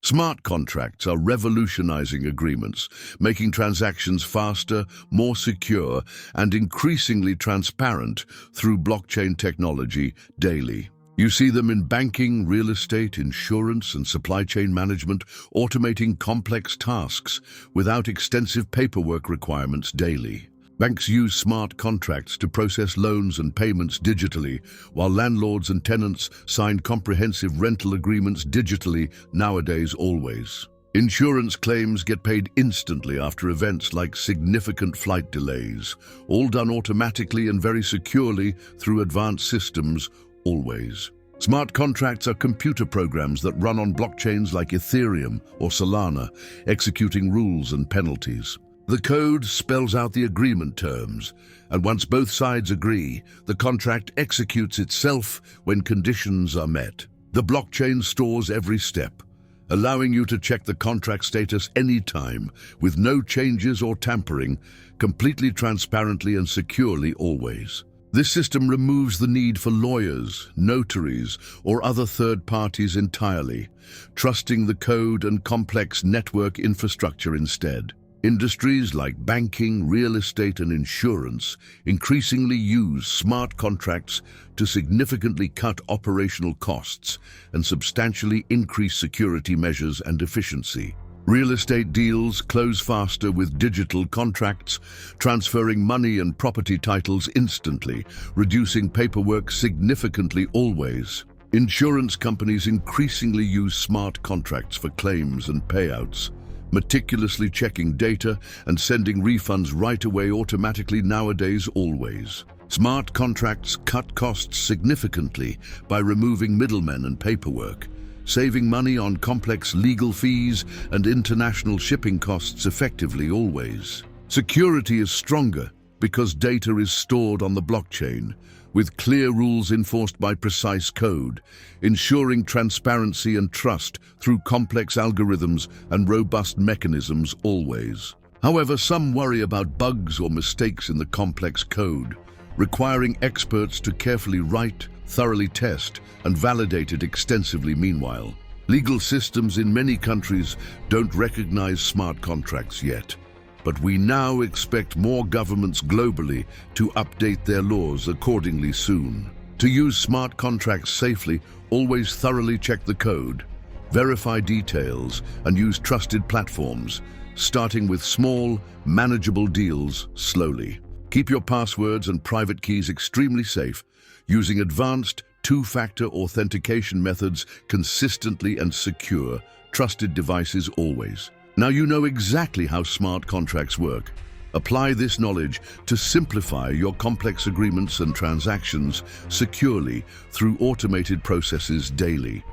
Smart contracts are revolutionizing agreements, making transactions faster, more secure, and increasingly transparent through blockchain technology daily. You see them in banking, real estate, insurance, and supply chain management, automating complex tasks without extensive paperwork requirements daily. Banks use smart contracts to process loans and payments digitally, while landlords and tenants sign comprehensive rental agreements digitally nowadays always. Insurance claims get paid instantly after events like significant flight delays, all done automatically and very securely through advanced systems always. Smart contracts are computer programs that run on blockchains like Ethereum or Solana, executing rules and penalties. The code spells out the agreement terms, and once both sides agree, the contract executes itself when conditions are met. The blockchain stores every step, allowing you to check the contract status anytime, with no changes or tampering, completely transparently and securely always. This system removes the need for lawyers, notaries, or other third parties entirely, trusting the code and complex network infrastructure instead. Industries like banking, real estate, and insurance increasingly use smart contracts to significantly cut operational costs and substantially increase security measures and efficiency. Real estate deals close faster with digital contracts, transferring money and property titles instantly, reducing paperwork significantly always. Insurance companies increasingly use smart contracts for claims and payouts, meticulously checking data and sending refunds right away automatically nowadays always. Smart contracts cut costs significantly by removing middlemen and paperwork, saving money on complex legal fees and international shipping costs effectively always. Security is stronger because data is stored on the blockchain, with clear rules enforced by precise code, ensuring transparency and trust through complex algorithms and robust mechanisms always. However, some worry about bugs or mistakes in the complex code, requiring experts to carefully write, thoroughly test, and validate it extensively meanwhile. Legal systems in many countries don't recognize smart contracts yet, but we now expect more governments globally to update their laws accordingly soon. To use smart contracts safely, always thoroughly check the code, verify details, and use trusted platforms, starting with small, manageable deals slowly. Keep your passwords and private keys extremely safe, using advanced two-factor authentication methods consistently and secure, trusted devices always. Now you know exactly how smart contracts work. Apply this knowledge to simplify your complex agreements and transactions securely through automated processes daily.